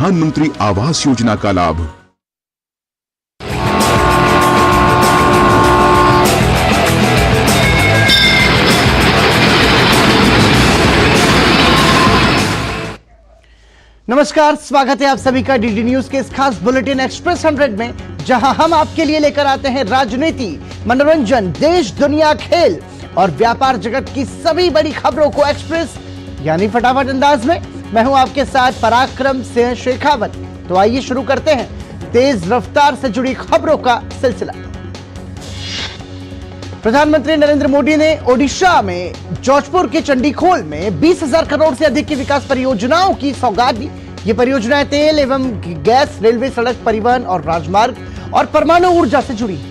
प्रधानमंत्री आवास योजना का लाभ। नमस्कार, स्वागत है आप सभी का डीडी न्यूज के इस खास बुलेटिन एक्सप्रेस 100 में, जहां हम आपके लिए लेकर आते हैं राजनीति, मनोरंजन, देश दुनिया, खेल और व्यापार जगत की सभी बड़ी खबरों को एक्सप्रेस यानी फटाफट अंदाज में। मैं हूं आपके साथ पराक्रम सिंह शेखावत। तो आइए शुरू करते हैं तेज रफ्तार से जुड़ी खबरों का सिलसिला। प्रधानमंत्री नरेंद्र मोदी ने ओडिशा में जौजपुर के चंडीखोल में 20,000 करोड़ से अधिक की विकास परियोजनाओं की सौगात दी। ये परियोजनाएं तेल एवं गैस, रेलवे, सड़क परिवहन और राजमार्ग और परमाणु ऊर्जा से जुड़ी हैं।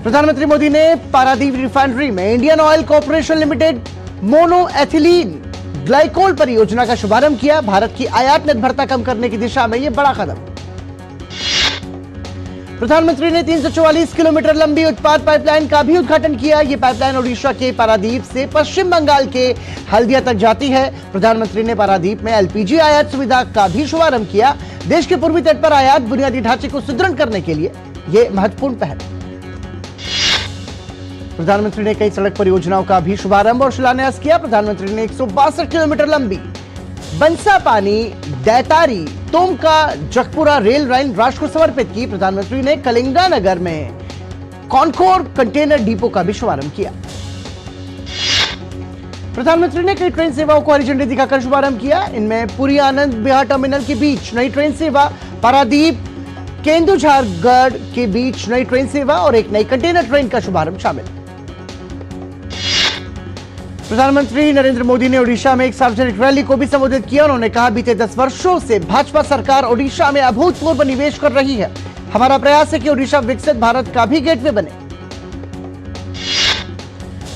प्रधानमंत्री मोदी ने पारादीप रिफाइनरी में Indian oil corporation limited mono ethylene glycol परियोजना का शुभारंभ किया। भारत की आयात निर्भरता कम करने की दिशा में यह बड़ा कदम। प्रधानमंत्री ने 344 किलोमीटर लंबी उत्पाद पाइपलाइन का भी उद्घाटन किया। यह पाइपलाइन ओडिशा के पारादीप से पश्चिम बंगाल के हल्दिया तक जाती है। प्रधानमंत्री ने पारादीप में एलपीजी आयात सुविधा का भी शुभारंभ किया। देश के पूर्वी तट पर आयात बुनियादी ढांचे को सुदृढ़ करने के लिए यह महत्वपूर्ण पहल। प्रधानमंत्री ने कई सड़क परियोजनाओं का भी शुभारंभ और शिलान्यास किया। प्रधानमंत्री ने 162 किलोमीटर लंबी बंसापानी दैतारी तोमका जगपुरा रेल लाइन राष्ट्र को समर्पित की। प्रधानमंत्री ने कलिंगनगर में कॉनकोर कंटेनर डिपो का भी शुभारंभ किया। प्रधानमंत्री ने कई ट्रेन सेवाओं को हरी झंडी दिखाकर शुभारंभ किया। इनमें पुरी आनंद बिहार टर्मिनल के बीच नई ट्रेन सेवा, पारादीप केंदुझारगढ़ के बीच नई ट्रेन सेवा और एक नई कंटेनर ट्रेन का शुभारंभ शामिल। प्रधानमंत्री नरेंद्र मोदी ने ओडिशा में एक सार्वजनिक रैली को भी संबोधित किया। उन्होंने कहा, बीते 10 वर्षों से भाजपा सरकार ओडिशा में अभूतपूर्व निवेश कर रही है। हमारा प्रयास है कि ओडिशा विकसित भारत का भी गेटवे बने।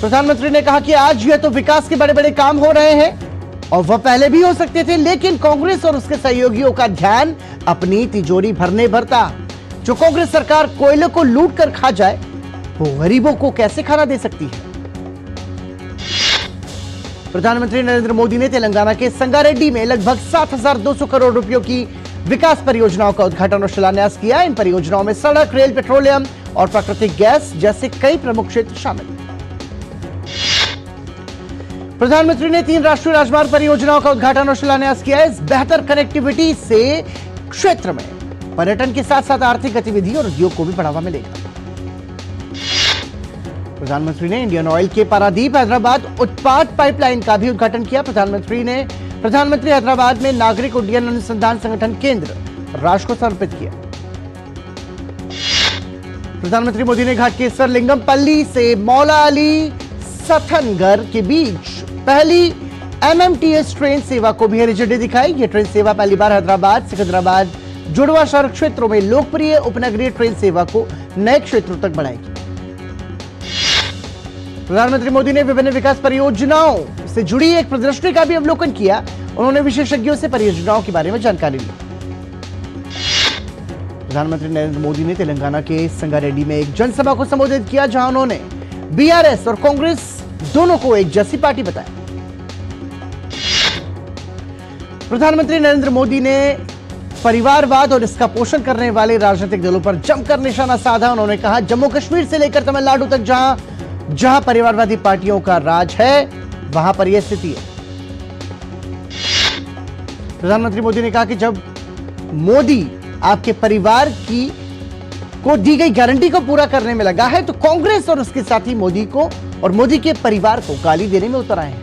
प्रधानमंत्री ने कहा कि आज यह तो विकास के बड़े बड़े काम हो रहे हैं और वह पहले भी हो सकते थे, लेकिन कांग्रेस और उसके सहयोगियों का ध्यान अपनी तिजोरी भरने भरता। जो कांग्रेस सरकार कोयले को लूट कर खा जाए, वो गरीबों को कैसे खाना दे सकती है। प्रधानमंत्री नरेंद्र मोदी ने तेलंगाना के संगारेड्डी में लगभग 7,200 करोड़ रुपयों की विकास परियोजनाओं का उद्घाटन और शिलान्यास किया। इन परियोजनाओं में सड़क, रेल, पेट्रोलियम और प्राकृतिक गैस जैसे कई प्रमुख क्षेत्र शामिल। प्रधानमंत्री ने 3 राष्ट्रीय राजमार्ग परियोजनाओं का उद्घाटन और शिलान्यास किया। इस बेहतर कनेक्टिविटी से क्षेत्र में पर्यटन के साथ साथ आर्थिक गतिविधि और उद्योग को भी बढ़ावा मिलेगा। प्रधानमंत्री ने इंडियन ऑयल के पारादीप हैदराबाद उत्पाद पाइपलाइन का भी उद्घाटन किया। प्रधानमंत्री हैदराबाद में नागरिक उड्डयन अनुसंधान संगठन केंद्र राष्ट्र को समर्पित किया। प्रधानमंत्री मोदी ने घाटकेसर लिंगमपल्ली से मौला अली सथनगर के बीच पहली एमएमटीएस ट्रेन सेवा को भी हरी झंडी दिखाई। यह ट्रेन सेवा पहली बार हैदराबाद, सिकंदराबाद, जुड़वा शहर क्षेत्रों में लोकप्रिय उपनगरीय ट्रेन सेवा को नए क्षेत्रों तक बढ़ाएगी। प्रधानमंत्री मोदी ने विभिन्न विकास परियोजनाओं से जुड़ी एक प्रदर्शनी का भी अवलोकन किया। उन्होंने विशेषज्ञों से परियोजनाओं के बारे में जानकारी ली। प्रधानमंत्री नरेंद्र मोदी ने तेलंगाना के संगारेड्डी में एक जनसभा को संबोधित किया, जहां उन्होंने बीआरएस और कांग्रेस दोनों को एक जैसी पार्टी बताया। प्रधानमंत्री नरेंद्र मोदी ने परिवारवाद और इसका पोषण करने वाले राजनीतिक दलों पर जमकर निशाना साधा। उन्होंने कहा, जम्मू कश्मीर से लेकर तमिलनाडु तक जहां परिवारवादी पार्टियों का राज है, वहां पर यह स्थिति है। प्रधानमंत्री मोदी ने कहा कि जब मोदी आपके परिवार को दी गई गारंटी को पूरा करने में लगा है, तो कांग्रेस और उसके साथी मोदी को और मोदी के परिवार को गाली देने में उतर आए हैं।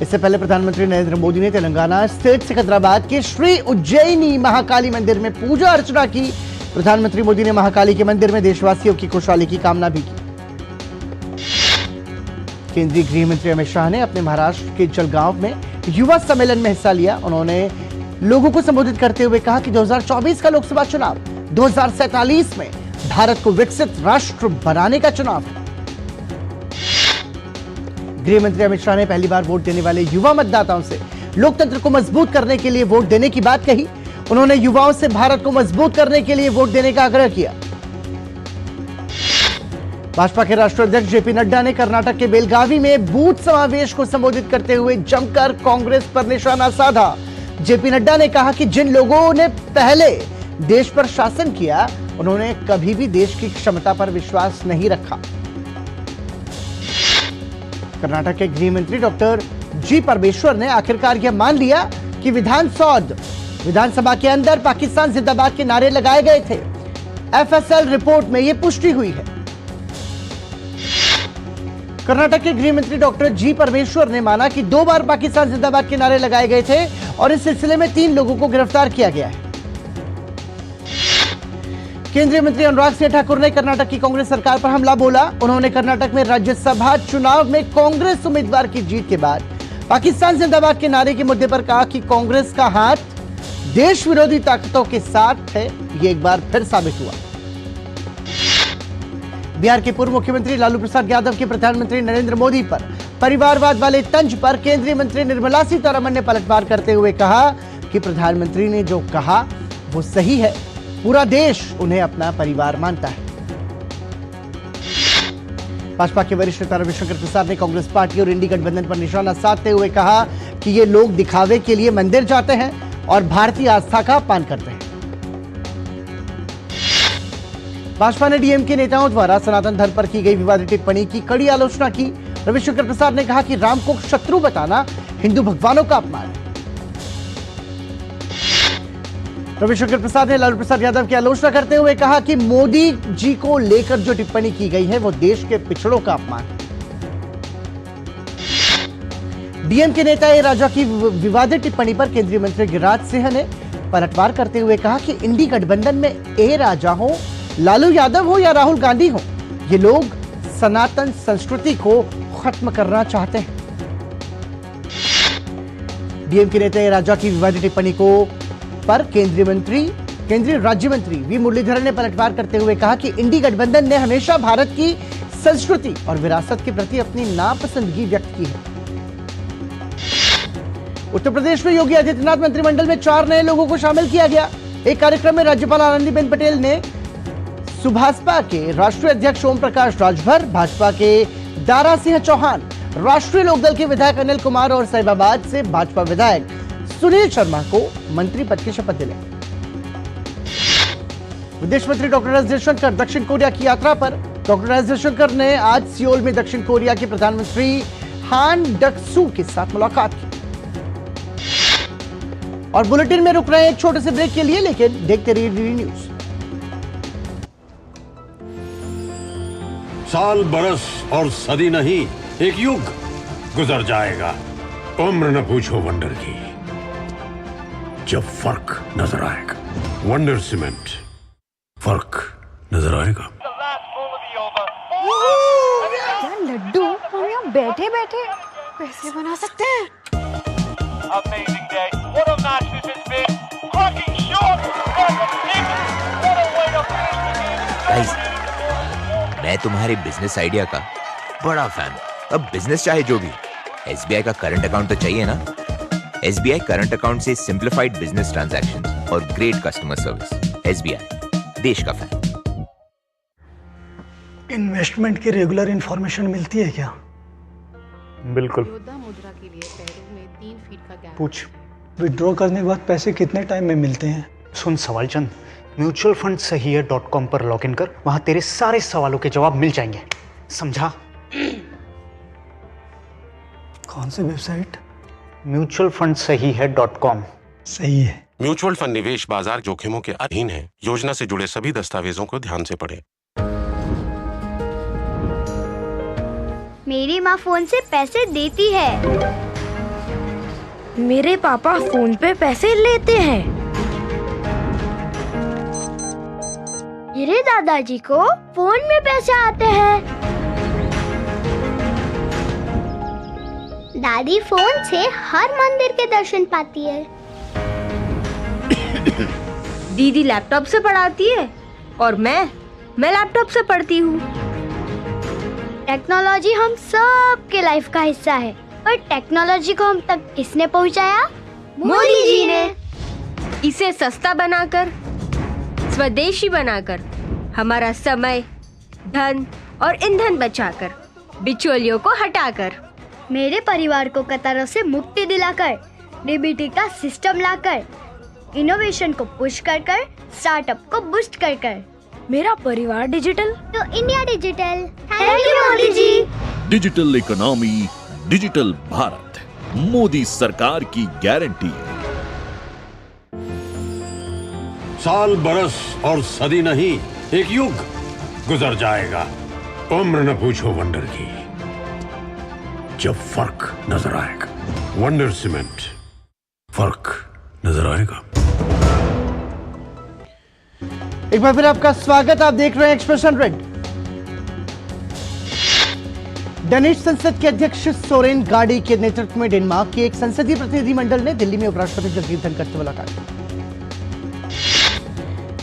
इससे पहले प्रधानमंत्री नरेंद्र मोदी ने तेलंगाना स्थित सिकंदराबाद के श्री उज्जैनी महाकाली मंदिर में पूजा अर्चना की। प्रधानमंत्री मोदी ने महाकाली के मंदिर में देशवासियों की खुशहाली की कामना भी की। केंद्रीय गृह मंत्री अमित शाह ने अपने महाराष्ट्र के जलगांव में युवा सम्मेलन में हिस्सा लिया। उन्होंने लोगों को संबोधित करते हुए कहा कि 2024 का लोकसभा चुनाव 2047 में भारत को विकसित राष्ट्र बनाने का चुनाव है। गृह मंत्री अमित शाह ने पहली बार वोट देने वाले युवा मतदाताओं से लोकतंत्र को मजबूत करने के लिए वोट देने की बात कही। उन्होंने युवाओं से भारत को मजबूत करने के लिए वोट देने का आग्रह किया। भाजपा के राष्ट्रीय अध्यक्ष जेपी नड्डा ने कर्नाटक के बेलगावी में बूथ समावेश को संबोधित करते हुए जमकर कांग्रेस पर निशाना साधा। जेपी नड्डा ने कहा कि जिन लोगों ने पहले देश पर शासन किया, उन्होंने कभी भी देश की क्षमता पर विश्वास नहीं रखा। कर्नाटक के गृह मंत्री डॉक्टर जी परमेश्वर ने आखिरकार यह मान लिया कि विधानसभा के अंदर पाकिस्तान जिंदाबाद के नारे लगाए गए थे। एफएसएल रिपोर्ट में यह पुष्टि हुई है। कर्नाटक के गृह मंत्री डॉक्टर जी परमेश्वर ने माना कि 2 बार पाकिस्तान जिंदाबाद के नारे लगाए गए थे और इस सिलसिले में 3 लोगों को गिरफ्तार किया गया है। केंद्रीय मंत्री अनुराग सिंह ठाकुर ने कर्नाटक की कांग्रेस सरकार पर हमला बोला। उन्होंने कर्नाटक में राज्यसभा चुनाव में कांग्रेस उम्मीदवार की जीत के बाद पाकिस्तान जिंदाबाद के नारे के मुद्दे पर कहा कि कांग्रेस का हाथ देश विरोधी ताकतों के साथ है। ये एक बार फिर साबित हुआ। बिहार के पूर्व मुख्यमंत्री लालू प्रसाद यादव के प्रधानमंत्री नरेंद्र मोदी पर परिवारवाद वाले तंज पर केंद्रीय मंत्री निर्मला सीतारमण ने पलटवार करते हुए कहा कि प्रधानमंत्री ने जो कहा वो सही है। पूरा देश उन्हें अपना परिवार मानता है। भाजपा के वरिष्ठ नेता रविशंकर प्रसाद ने कांग्रेस पार्टी और इंडी गठबंधन पर निशाना साधते हुए कहा कि ये लोग दिखावे के लिए मंदिर जाते हैं और भारतीय आस्था का अपमान करते हैं। भाजपा ने डीएमके नेताओं द्वारा सनातन धर्म पर की गई विवादित टिप्पणी की कड़ी आलोचना की। रविशंकर प्रसाद ने कहा कि राम को शत्रु बताना हिंदू भगवानों का अपमान है। रविशंकर प्रसाद ने लालू प्रसाद यादव की आलोचना करते हुए कहा कि मोदी जी को लेकर जो टिप्पणी की गई है वो देश के पिछड़ों का अपमान है। डीएमके नेता ए राजा की विवादित टिप्पणी पर केंद्रीय मंत्री गिरिराज सिंह ने पलटवार करते हुए कहा कि इंडी गठबंधन में ए राजा हो, लालू यादव हो या राहुल गांधी हो, ये लोग सनातन संस्कृति को खत्म करना चाहते हैं। डीएमके नेता ए राजा की विवादित टिप्पणी पर केंद्रीय राज्य मंत्री वी मुरलीधरन ने पलटवार करते हुए कहा कि इंडी गठबंधन ने हमेशा भारत की संस्कृति और विरासत के प्रति अपनी नापसंदगी व्यक्त की है। उत्तर प्रदेश में योगी आदित्यनाथ मंत्रिमंडल में 4 नए लोगों को शामिल किया गया। एक कार्यक्रम में राज्यपाल आनंदीबेन पटेल ने सुभाषपा के राष्ट्रीय अध्यक्ष ओम प्रकाश राजभर, भाजपा के दारा सिंह चौहान, राष्ट्रीय लोकदल के विधायक अनिल कुमार और साहिबाबाद से भाजपा विधायक सुनील शर्मा को मंत्री पद की शपथ दिलाई। विदेश मंत्री डॉक्टर एस जयशंकर दक्षिण कोरिया की यात्रा पर। डॉक्टर एस जयशंकर ने आज सियोल में दक्षिण कोरिया के प्रधानमंत्री हान डक-सू के साथ मुलाकात की। और बुलेटिन में रुक रहे हैं एक छोटे से ब्रेक के लिए, लेकिन देखते रहिए डीडी न्यूज। साल, बरस और सदी नहीं, एक युग गुजर जाएगा। उम्र न पूछो वंडर की, जब फर्क नजर आएगा। वंडर सीमेंट, फर्क नजर आएगा। क्या लड्डू, हम यहाँ बैठे बैठे पैसे बना सकते हैं। Amazing day. What a match this has been. Cracking shot. What a way to finish the game. Guys, मैं तुम्हारे बिजनेस आइडिया का बड़ा फैन हूं। अब बिजनेस चाहे जो भी, एसबीआई का करंट अकाउंट तो चाहिए ना। एसबीआई करंट अकाउंट से सिंप्लीफाइड बिजनेस ट्रांजैक्शंस और ग्रेट कस्टमर सर्विस। एसबीआई, देश का फैन। इन्वेस्टमेंट की रेगुलर इंफॉर्मेशन मिलती है क्या? बिल्कुल। योद्धा मुद्रा के लिए पैरों में 3 फीट का गैप। पूछ। विड्रॉ करने के बाद पैसे कितने टाइम में मिलते हैं? सुन सवाल चंद, म्यूचुअल फंड सही है .com पर लॉग इन कर, वहां तेरे सारे सवालों के जवाब मिल जाएंगे। समझा? कौन सी वेबसाइट? म्यूचुअल फंड सही है .com। सही है। म्यूचुअल फंड निवेश बाजार जोखिमों के अधीन है। योजना से जुड़े सभी दस्तावेजों को ध्यान से पढ़ें। मेरी माँ फोन से पैसे देती है। मेरे पापा फोन पे पैसे लेते हैं। मेरे दादाजी को फोन में पैसे आते हैं। दादी फोन से हर मंदिर के दर्शन पाती है। दीदी लैपटॉप से पढ़ाती है और मैं लैपटॉप से पढ़ती हूँ। टेक्नोलॉजी हम सब के लाइफ का हिस्सा है, पर टेक्नोलॉजी को हम तक किसने पहुँचाया? मोदी जी ने। इसे सस्ता बनाकर, स्वदेशी बनाकर हमारा समय, धन और ईंधन बचाकर, बिचौलियों को हटाकर। मेरे परिवार को कतारों से मुक्ति दिलाकर, डीबीटी का सिस्टम लाकर, इनोवेशन को पुश कर स्टार्टअप को बूस्ट कर। मेरा परिवार डिजिटल तो India digital. Thank you Modi ji. Digital economy, digital Bharat, Modi सरकार की गारंटी। साल बरस और सदी नहीं, एक युग गुजर जाएगा। उम्र न पूछो वंडर की, जब फर्क नजर आएगा। वंडर सीमेंट, फर्क नजर आएगा। एक बार फिर आपका स्वागत। आप देख रहे हैं एक्सप्रेस 100। डेनिश संसद के अध्यक्ष सोरेन गाड़ी के नेतृत्व में डेनमार्क के एक संसदीय प्रतिनिधिमंडल ने दिल्ली में उपराष्ट्रपति जगदीप धनखड़ से मुलाकात की।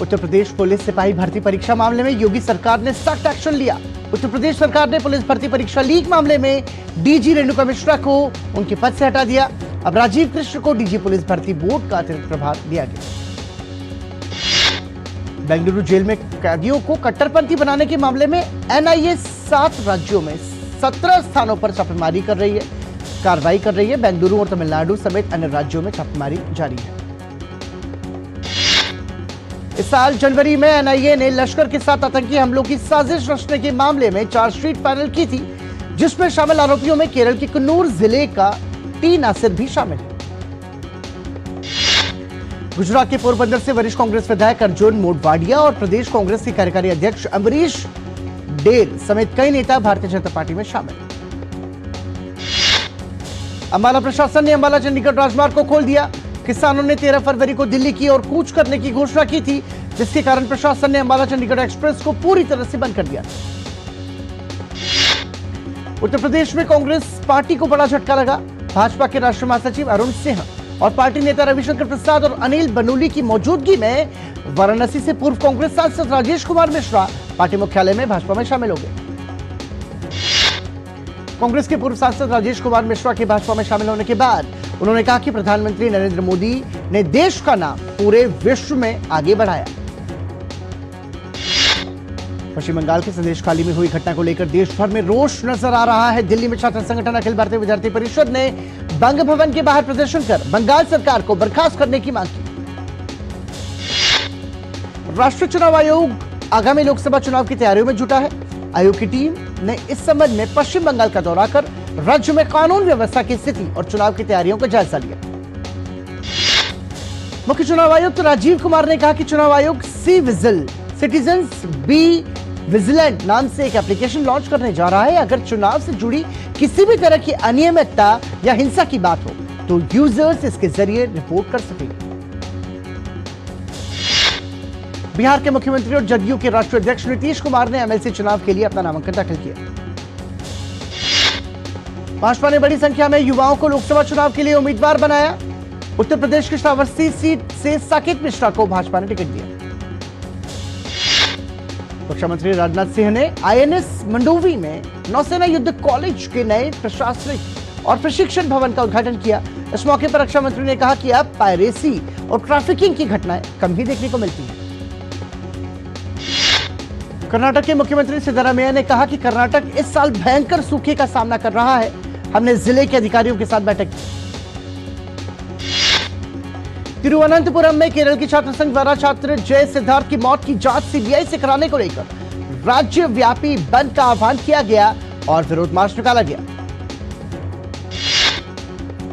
उत्तर प्रदेश पुलिस सिपाही भर्ती परीक्षा मामले में योगी सरकार ने सख्त एक्शन लिया। उत्तर प्रदेश सरकार ने पुलिस भर्ती परीक्षा लीक मामले में डीजी रेणुका मिश्रा को उनके पद से हटा दिया। अब राजीव कृष्ण को डीजी पुलिस भर्ती बोर्ड का अतिरिक्त प्रभार दिया गया। बेंगलुरु जेल में कैदियों को कट्टरपंथी बनाने के मामले में एनआईए 7 राज्यों में 17 स्थानों पर छापेमारी कर रही है, कार्रवाई कर रही है। बेंगलुरु और तमिलनाडु समेत अन्य राज्यों में छापेमारी जारी है। इस साल जनवरी में एनआईए ने लश्कर के साथ आतंकी हमलों की साजिश रचने के मामले में चार्जशीट फाइनल की थी, जिसमें शामिल आरोपियों में केरल के कन्नूर जिले का टी नासिर भी शामिल है। गुजरात के पोरबंदर से वरिष्ठ कांग्रेस विधायक अर्जुन मोडवाडिया और प्रदेश कांग्रेस के कार्यकारी अध्यक्ष अम्बरीश डेर समेत कई नेता भारतीय जनता पार्टी में शामिल। अंबाला प्रशासन ने अंबाला चंडीगढ़ राजमार्ग को खोल दिया। किसानों ने 13 फरवरी को दिल्ली की ओर कूच करने की घोषणा की थी, जिसके कारण प्रशासन ने अंबाला चंडीगढ़ एक्सप्रेस को पूरी तरह से बंद कर दिया। उत्तर प्रदेश में कांग्रेस पार्टी को बड़ा झटका लगा। भाजपा के राष्ट्रीय महासचिव अरुण सिंह और पार्टी नेता रविशंकर प्रसाद और अनिल बनूली की मौजूदगी में वाराणसी से पूर्व कांग्रेस सांसद राजेश कुमार मिश्रा पार्टी मुख्यालय में भाजपा में शामिल हो गए। कांग्रेस के पूर्व सांसद राजेश कुमार मिश्रा के भाजपा में शामिल होने के बाद उन्होंने कहा कि प्रधानमंत्री नरेंद्र मोदी ने देश का नाम पूरे विश्व में आगे बढ़ाया। पश्चिम बंगाल के संदेश खाली में हुई घटना को लेकर देश भर में रोष नजर आ रहा है। दिल्ली में छात्र संगठन अखिल भारतीय विद्यार्थी परिषद ने बंग भवन के बाहर प्रदर्शन कर बंगाल सरकार को बर्खास्त करने की मांग की। राष्ट्रीय चुनाव आयोग आगामी लोकसभा चुनाव की तैयारियों में जुटा है। आयोग की टीम ने इस संबंध में पश्चिम बंगाल का दौरा कर राज्य में कानून व्यवस्था की स्थिति और चुनाव की तैयारियों का जायजा लिया। मुख्य चुनाव आयुक्त राजीव कुमार ने कहा कि चुनाव आयोग C vigil citizens be vigilant नाम से एक एप्लीकेशन लॉन्च करने जा रहा है। अगर चुनाव से जुड़ी किसी भी तरह की अनियमितता या हिंसा की बात हो तो यूजर्स इसके जरिए रिपोर्ट कर सकेंगे। बिहार के मुख्यमंत्री और जदयू के राष्ट्रीय अध्यक्ष नीतीश कुमार ने एमएलसी चुनाव के लिए अपना नामांकन दाखिल किया। भाजपा ने बड़ी संख्या में युवाओं को लोकसभा चुनाव के लिए उम्मीदवार बनाया। उत्तर प्रदेश की श्रावस्ती सीट से साकेत मिश्रा को भाजपा ने टिकट दिया। रक्षा मंत्री राजनाथ सिंह ने आईएनएस मंडोवी में नौसेना युद्ध कॉलेज के नए प्रशासनिक और प्रशिक्षण भवन का उद्घाटन किया। इस मौके पर रक्षा मंत्री ने कहा कि अब पायरेसी और ट्रैफिकिंग की घटनाएं कम ही देखने को मिलती हैं। कर्नाटक के मुख्यमंत्री सिद्धरामैया ने कहा कि कर्नाटक इस साल भयंकर सूखे का सामना कर रहा है। हमने जिले के अधिकारियों के साथ बैठक की। तिरुवनंतपुरम में केरल की छात्र संघ द्वारा छात्र जय सिद्धार्थ की मौत की जांच सीबीआई से कराने को लेकर राज्यव्यापी बंद का आह्वान किया गया और विरोध मार्च निकाला गया।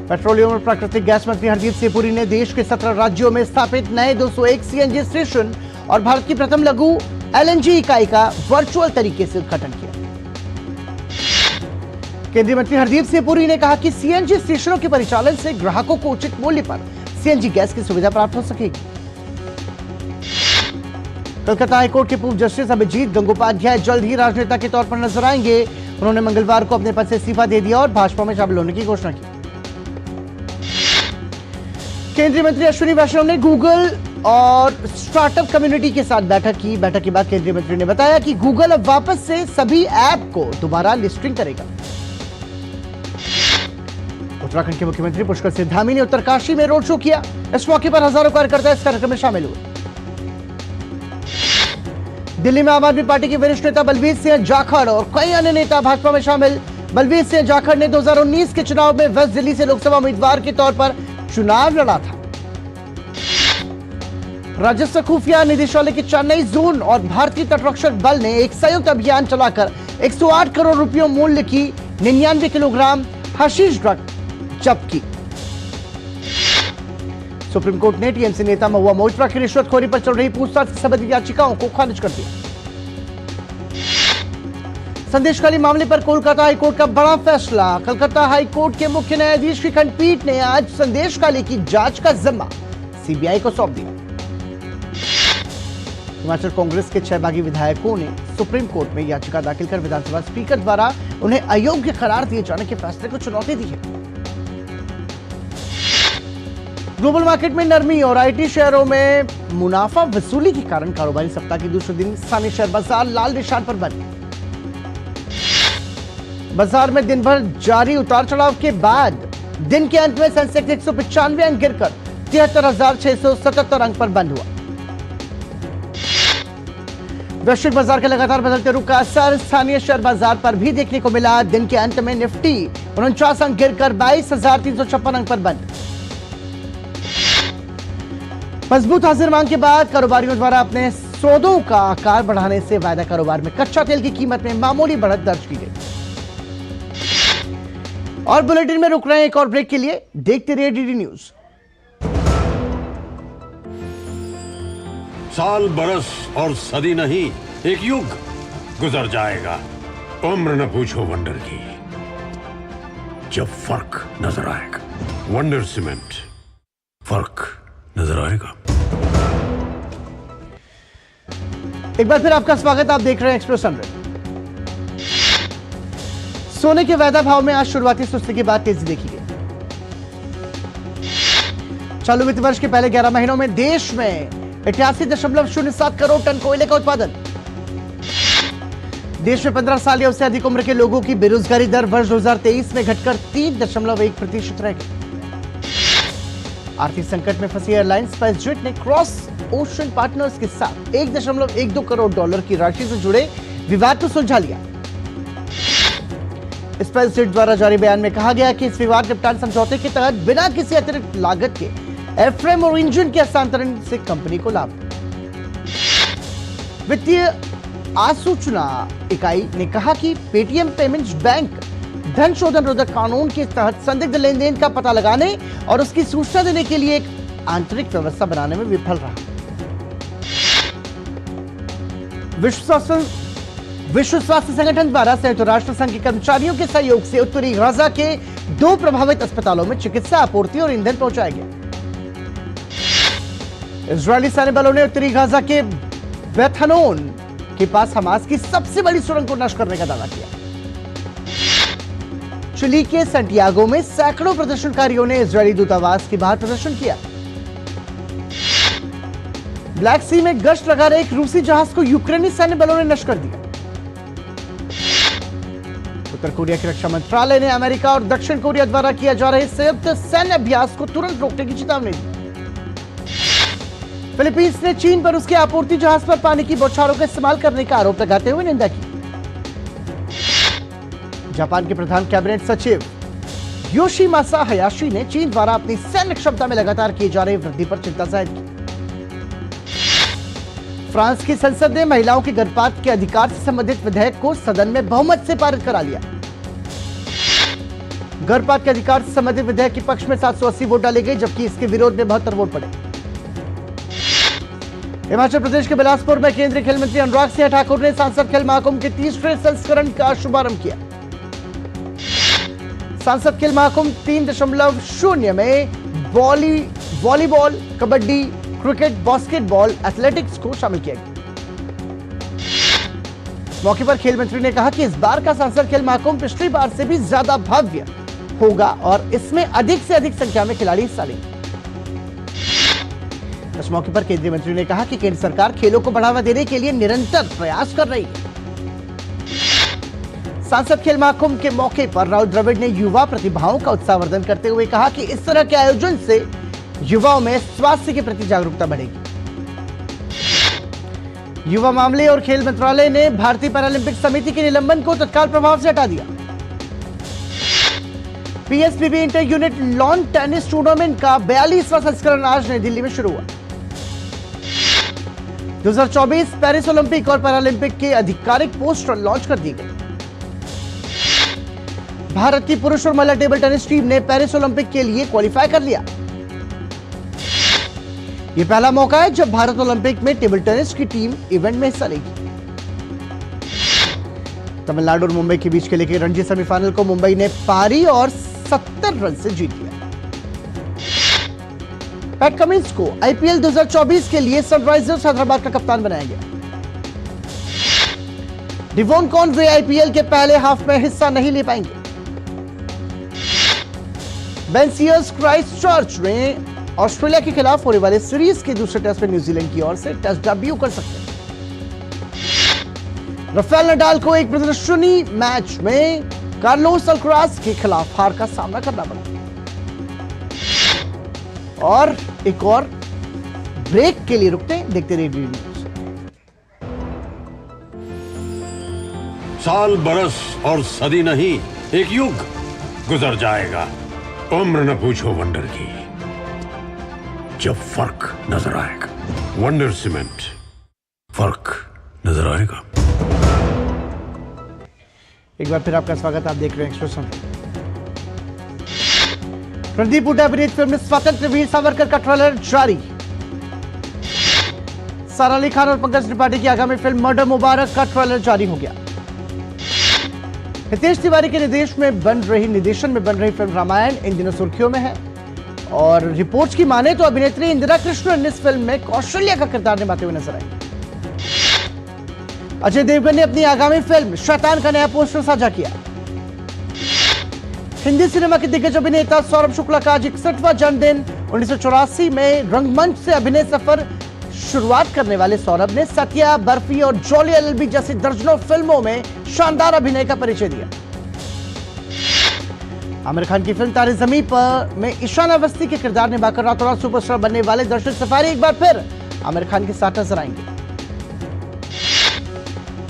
पेट्रोलियम और प्राकृतिक गैस मंत्री हरदीप सिंह पुरी ने देश के 17 राज्यों में स्थापित नए 201 सीएनजी स्टेशन और भारत की प्रथम लघु एलएनजी इकाई का वर्चुअल तरीके से उद्घाटन किया। केंद्रीय मंत्री हरदीप सिंह पुरी ने कहा कि सीएनजी स्टेशनों के परिचालन से ग्राहकों को उचित मूल्य पर सीएनजी गैस की सुविधा प्राप्त हो सकेगी। कलकत्ता हाईकोर्ट के पूर्व जस्टिस अभिजीत गंगोपाध्याय जल्द ही राजनेता के तौर पर नजर आएंगे। उन्होंने मंगलवार को अपने पद से इस्तीफा दे दिया और भाजपा में शामिल होने की घोषणा की। केंद्रीय मंत्री अश्विनी वैष्णव ने गूगल और स्टार्टअप कम्युनिटी के साथ बैठक की। बैठक के बाद केंद्रीय मंत्री ने बताया कि गूगल अब वापस से सभी ऐप को दोबारा लिस्टिंग करेगा। उत्तराखंड के मुख्यमंत्री पुष्कर सिंह धामी ने उत्तरकाशी में रोड शो किया। इस मौके पर हजारों कार्यकर्ता इस कार्यक्रम में शामिल हुए। दिल्ली में आम आदमी पार्टी के वरिष्ठ नेता बलबीर सिंह जाखड़ और कई अन्य नेता भाजपा में शामिल। बलबीर सिंह जाखड़ ने 2019 के चुनाव में वेस्ट दिल्ली से लोकसभा उम्मीदवार के तौर पर चुनाव लड़ा था। राजस्व खुफिया निदेशालय के चेन्नई जोन और भारतीय तटरक्षक बल ने एक संयुक्त अभियान चलाकर 108 करोड़ रुपयों मूल्य की 99 किलोग्राम हशीश ड्रग जब्त की। सुप्रीम कोर्ट ने टीएमसी नेता महुआ मोइत्रा की रिश्वतखोरी पर चल रही पूछताछ से संबंधित याचिकाओं को खारिज कर दिया। संदेशखाली मामले पर कोलकाता हाईकोर्ट का बड़ा फैसला। कलकत्ता हाईकोर्ट के मुख्य न्यायाधीश की खंडपीठ ने आज संदेशखाली की जांच का जिम्मा सीबीआई को सौंप दिया। हिमाचल कांग्रेस के 6 बागी विधायकों ने सुप्रीम कोर्ट में याचिका दाखिल कर विधानसभा स्पीकर द्वारा उन्हें अयोग्य करार दिए जाने के फैसले को चुनौती दी है। ग्लोबल मार्केट में नरमी और आईटी शेयरों में मुनाफा वसूली के कारण कारोबारी सप्ताह के दूसरे दिन स्थानीय शेयर बाजार लाल निशान पर बने। बाजार में दिन भर जारी उतार चढ़ाव के बाद दिन के अंत में सेंसेक्स 195 अंक गिरकर 73,677 अंक पर बंद हुआ। वैश्विक बाजार के लगातार बदलते रुख का असर स्थानीय शेयर बाजार पर भी देखने को मिला। दिन के अंत में निफ्टी 49 अंक गिरकर 22,356 अंक पर बंद। मजबूत हाजिर मांग के बाद कारोबारियों द्वारा अपने सौदों का आकार बढ़ाने से वायदा कारोबार में कच्चा तेल की कीमत में मामूली बढ़त दर्ज की गई। और बुलेटिन में रुक रहे हैं एक और ब्रेक के लिए। देखते रहिए डीडी न्यूज। साल बरस और सदी नहीं, एक युग गुजर जाएगा। उम्र न पूछो वंडर की, जब फर्क नजर आएगा। वंडर सीमेंट, फर्क नजर आएगा। एक बार फिर आपका स्वागत। आप देख रहे हैं एक्सप्रेस 100। सोने के वायदा भाव में आज शुरुआती सुस्ती के बाद तेजी देखी गई। चालू वित्त वर्ष के पहले 11 महीनों में देश में 88.07 करोड़ टन कोयले का उत्पादन। देश में 15 साल या उससे अधिक उम्र के लोगों की बेरोजगारी दर वर्ष 2023 में घटकर 3.1% रह गई। आर्थिक संकट में फंसी एयरलाइन स्पाइसजेट ने क्रॉस ओशन पार्टनर्स के साथ 1.12 करोड़ डॉलर की राशि से जुड़े विवाद को सुलझा लिया। स्पाइसजेट द्वारा जारी बयान में कहा गया कि इस विवाद निपटान समझौते के तहत बिना किसी अतिरिक्त लागत के एयरफ्रेम और इंजन के हस्तांतरण से कंपनी को लाभ। वित्तीय आसूचना इकाई ने कहा कि पेटीएम पेमेंट्स बैंक धन शोधन रोधक कानून के तहत संदिग्ध लेनदेन का पता लगाने और उसकी सूचना देने के लिए एक आंतरिक व्यवस्था बनाने में विफल रहा। विश्व स्वास्थ्य संगठन द्वारा संयुक्त राष्ट्र संघ के कर्मचारियों के सहयोग से उत्तरी गाजा के 2 प्रभावित अस्पतालों में चिकित्सा आपूर्ति और ईंधन पहुंचाया गया। इजरायली सैन्य बलों ने उत्तरी गाजा के बेथानोन के पास हमास की सबसे बड़ी सुरंग को नष्ट करने का दावा किया। चिली के सैंटियागो में सैकड़ों प्रदर्शनकारियों ने इजरायली दूतावास के बाहर प्रदर्शन किया। ब्लैक सी में गश्त लगा रहे एक रूसी जहाज को यूक्रेनी सैन्य बलों ने नष्ट कर दिया। उत्तर कोरिया की रक्षा मंत्रालय ने अमेरिका और दक्षिण कोरिया द्वारा किया जा रहे संयुक्त सैन्य अभ्यास को तुरंत रोकने की चेतावनी दी। फिलीपींस ने चीन पर उसके आपूर्ति जहाज पर पानी की बौछारों का इस्तेमाल करने का आरोप लगाते हुए निंदा की। जापान के प्रधान कैबिनेट सचिव योशिमासा हयाशी ने चीन द्वारा अपनी सैन्य क्षमता में लगातार किए जा रहे वृद्धि पर चिंता जाहिर की। फ्रांस की संसद ने महिलाओं के गर्भपात के अधिकार से संबंधित विधेयक को सदन में बहुमत से पारित करा लिया। गर्भपात के अधिकार से संबंधित विधेयक के पक्ष में 780 वोट डाले गए, जबकि इसके विरोध में 72 वोट पड़े। हिमाचल प्रदेश के बिलासपुर में केंद्रीय खेल मंत्री अनुराग सिंह ठाकुर ने सांसद खेल महाकुंभ के 30वें संस्करण का शुभारंभ किया। सांसद खेल महाकुंभ 3.0 में volleyball, kabaddi, cricket, basketball, athletics को शामिल किया गया। मौके पर खेल मंत्री ने कहा कि इस बार का सांसद खेल महाकुंभ पिछली बार से भी ज्यादा भव्य होगा और इसमें अधिक से अधिक संख्या में खिलाड़ी हिस्सा लेंगे। इस मौके पर केंद्रीय मंत्री ने कहा कि केंद्र सरकार खेलों को बढ़ावा देने के लिए निरंतर प्रयास कर रही है। सांसद खेल महाकुंभ के मौके पर राहुल द्रविड़ ने युवा प्रतिभाओं का उत्साहवर्धन करते हुए कहा कि इस तरह के आयोजन से युवाओं में स्वास्थ्य के प्रति जागरूकता बढ़ेगी। युवा मामले और खेल मंत्रालय ने भारतीय पैरालंपिक समिति के निलंबन को तत्काल प्रभाव से हटा दिया। PSPB inter unit lawn tennis tournament का 42वां संस्करण आज नई दिल्ली में शुरू हुआ। 2024 पेरिस ओलंपिक और पैरालंपिक के आधिकारिक पोस्टर लॉन्च कर दिए गए। भारत की पुरुष और महिला टेबल टेनिस टीम ने पेरिस ओलंपिक के लिए क्वालिफाई कर लिया। यह पहला मौका है जब भारत ओलंपिक में टेबल टेनिस की टीम इवेंट में हिस्सा लेगी। तमिलनाडु और मुंबई के बीच खेले गए रणजी सेमीफाइनल को मुंबई ने पारी और 70 रन से जीत लिया। पैट कमिंस को आईपीएल 2024 के लिए सनराइजर्स हैदराबाद का कप्तान बनाया गया। डिवॉन कॉनवे आईपीएल के पहले हाफ में हिस्सा नहीं ले पाएंगे। बेन सीयर्स क्राइस्टचर्च में ऑस्ट्रेलिया के खिलाफ होने वाले सीरीज के दूसरे टेस्ट में न्यूजीलैंड की ओर से टेस्ट डेब्यू कर सकते हैं। राफेल नडाल को एक प्रदर्शनी मैच में कार्लोस अल्कराज के खिलाफ हार का सामना करना पड़ा। और एक और ब्रेक के लिए रुकते हैं, देखते रहिए न्यूज। साल बरस और सदी नहीं, एक युग गुजर जाएगा। उम्र न पूछो वंडर की, जब फर्क नजर आएगा। वंडर सीमेंट, फर्क नजर आएगा। एक बार फिर आपका स्वागत, आप देख रहे हैं एक्सप्रेस। रणदीप हुड्डा अभिनीत फिल्म स्वतंत्र वीर सावरकर का ट्रेलर जारी। सारा अली खान और पंकज त्रिपाठी की आगामी फिल्म मर्डर मुबारक का ट्रेलर जारी हो गया। हितेश तिवारी के निर्देशन में बन रही फिल्म रामायण इन दिनों सुर्खियों में है और रिपोर्ट्स की माने तो अभिनेत्री इंदिरा कृष्णन इस फिल्म में कौशल्या का किरदार निभाते हुए नजर आई। अजय देवगन ने अपनी आगामी फिल्म शैतान का नया पोस्टर साझा किया। हिंदी सिनेमा के दिग्गज अभिनेता सौरभ शुक्ला का आज 61वां जन्मदिन। 1984 में रंगमंच से अभिनय सफर शुरुआत करने वाले सौरभ ने सत्या, बर्फी और जॉली एलएलबी जैसी दर्जनों फिल्मों में शानदार अभिनय का परिचय दिया। आमिर खान की फिल्म तारे ज़मीं पर में ईशान अवस्थी के किरदार निभाकर रातों रात सुपरस्टार बनने वाले दर्शक सफारी एक बार फिर आमिर खान के साथ नजर आएंगे।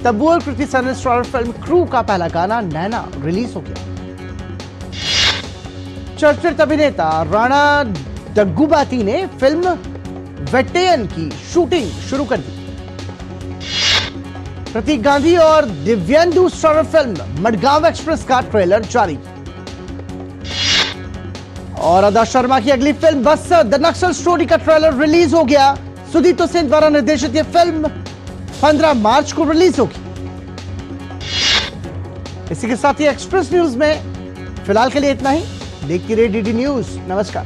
तब्बू और Kriti Sanon starrer film crew का पहला गाना नैना रिलीज हो गया। चर्चित अभिनेता राणा दग्गुबाती ने फिल्म वेटेयन की शूटिंग शुरू कर दी। प्रतीक गांधी और दिव्येंदु स्टारर फिल्म मडगांव एक्सप्रेस का ट्रेलर जारी। और अदा शर्मा की अगली फिल्म बस्तर द नक्सल स्टोरी का ट्रेलर रिलीज हो गया। सुदीप सेन द्वारा निर्देशित यह फिल्म 15 मार्च को रिलीज होगी। इसी के साथ ही एक्सप्रेस न्यूज में फिलहाल के लिए इतना ही। देखती रहिए डीडी न्यूज। नमस्कार।